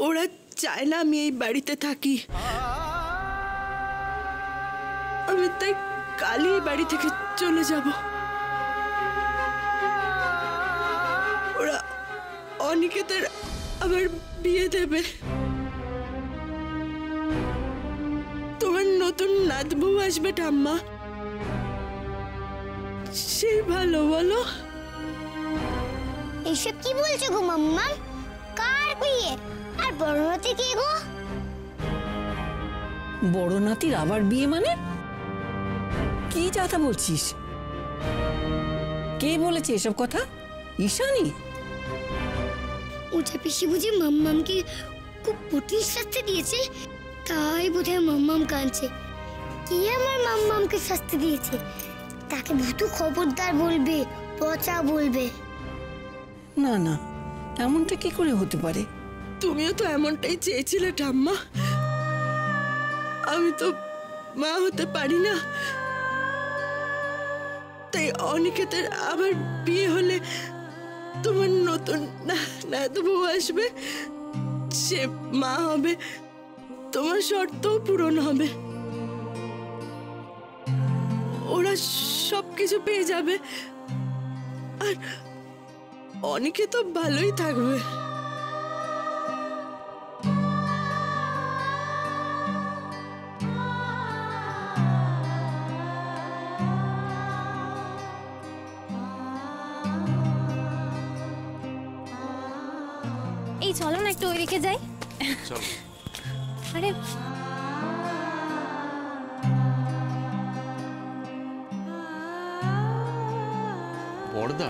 ওরা চায় না আমি এই বাড়িতে থাকি। আমি তাই কালই এই বাড়ি থেকে চলে যাব। ওরা অনিকেতের আবার বিয়ে দেবে। তোমার নতুন নাত বউ আসবে ঠাম্মা, সে ভালো বলো। এইসব কি বলছো গো মাম্মা? কার বিয়ে? আর বড় নাতি কে গো? বড় নাতির আবার বিয়ে মানে কি যাতা বলছিস? কে বলেছে এসব কথা? ঈশানী? ওটা পিসি বুঝি মাম্মামকে খুব কঠিন শাস্তি দিয়েছে, তাই বোধহয় মাম্মাম কাঁদছে। কি আমার মাম্মামকে শাস্তি দিয়েছে? তাকে ভূতু খবরদার বলবে, পচা বলবে। না না, এমনটা কি করে হতে পারে? তুমিও তো এমনটাই চেয়েছিলে ঠাম্মা। আমি তো মা হতে পারি না, তাই অনিকেতের আবার বিয়ে হলে তোমার নতুন নাত বউ আসবে, সে মা হবে, তোমার শর্তও পূরণ হবে। ওরা সবকিছু পেয়ে যাবে, আর অনেকে তো ভালোই থাকবে। এই চলো না একটু ওইদিকে যাই। চলো। আরে বড়দা,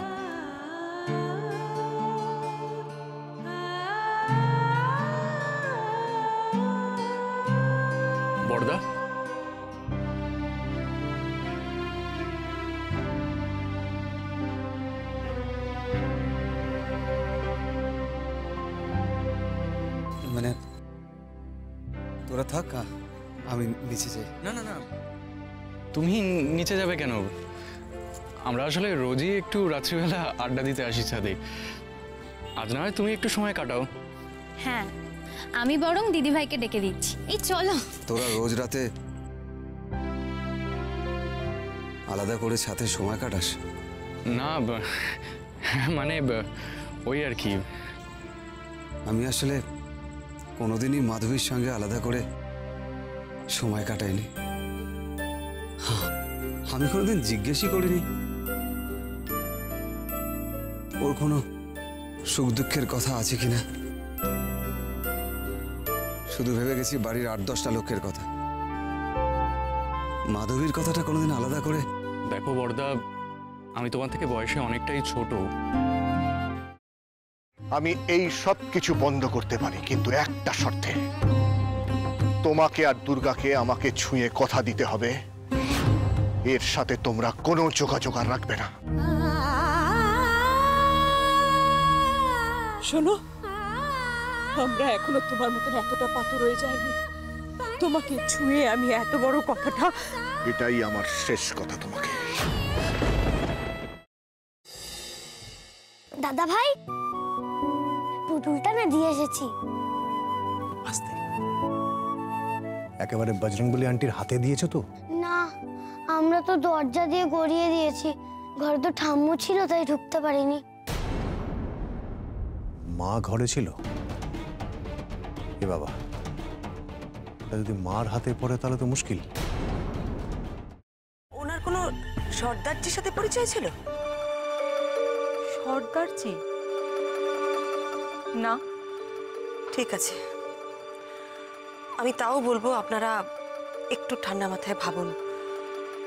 বড়দা, মানে তোরা থাক, আমি নিচে যাই। না না না, তুমি নিচে যাবে কেন? আমরা আসলে রোজই একটু রাত্রিবেলা আড্ডা দিতে আসি ছাদে। আজ না হয় তুমি একটু সময় কাটাও। হ্যাঁ, আমি বরং দিদিভাইকে ডেকে দিচ্ছি। এই চলো। তোরা রোজ রাতে আলাদা করে সাথে সময় কাটাস? না মানে ওই আর কি। আমি আসলে কোনোদিনই মাধবীর সঙ্গে আলাদা করে সময় কাটাইনি। আমি কোনোদিন জিজ্ঞেসই করিনি ওর কোনো সুখ দুঃখের কথা আছে কিনা। শুধু ভেবে গেছি বাড়ির ৮-১০টা লোকের কথা। মাধবীর কথাটা কোনোদিন আলাদা করে। দেখো বড়দা, আমি তোমার থেকে বয়সে অনেকটাই ছোট। আমি এই সব কিছু বন্ধ করতে পারি, কিন্তু একটা শর্তে। তোমাকে আর দুর্গাকে আমাকে ছুঁয়ে কথা দিতে হবে, এর সাথে তোমরা কোনো যোগাযোগ আর রাখবে না। শোনো, আমরা এখনো তোমার মতন এতটা পাথর হয়ে যায়নি। তোমাকে ছুঁয়ে আমি এত বড় কথাটা। এটাই আমার শেষ কথা তোমাকে। দাদা ভাই, পুতুলটা না দিয়ে এসেছি। আস্তে, একেবারে বজরংবলী আন্টির হাতে দিয়েছো তো? না, আমরা তো দরজা দিয়ে গড়িয়ে দিয়েছি। ঘরে তো ঠাম্মু ছিল, তাই ঢুকতে পারিনি। মা ঘরে ছিল? এ বাবা, যদি মার হাতে পড়ে তাহলে তো মুশকিল। ওনার কোনো সর্দারজির সাথে পরিচয় ছিল? সর্দারজি? না। ঠিক আছে, আমি তাও বলবো আপনারা একটু ঠান্ডা মাথায় ভাবুন।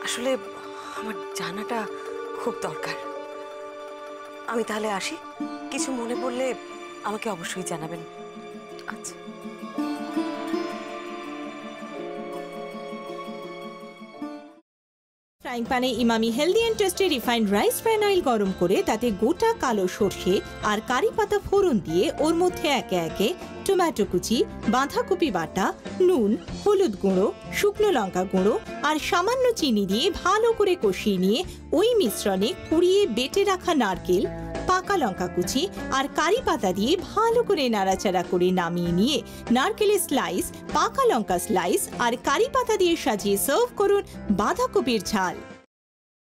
আসলে আমার জানাটা খুব দরকার। আমি তাহলে আসি, কিছু মনে পড়লে আমাকে অবশ্যই জানাবেন। আচ্ছা। ফ্রাইং প্যানে Emami healthy and tasty refined rice bran oil গরম করে তাতে গোটা কালো সর্ষে আর কারি পাতা ফোড়ন দিয়ে ওর মধ্যে একে একে টমেটো কুচি, বাঁধাকপি বাটা, নুন, হলুদ গুঁড়ো, শুকনো লঙ্কা গুঁড়ো আর সামান্য চিনি দিয়ে ভালো করে কষিয়ে নিয়ে ওই মিশ্রণে কুড়িয়ে বেটে রাখা নারকেল, পাকা লঙ্কা কুচি আর কারি পাতা দিয়ে ভালো করে নাড়াচাড়া করে নামিয়ে নিয়ে নারকেলের স্লাইস, পাকা লঙ্কা স্লাইস আর কারি পাতা দিয়ে সাজিয়ে সার্ভ করুন বাঁধাকপির ঝাল।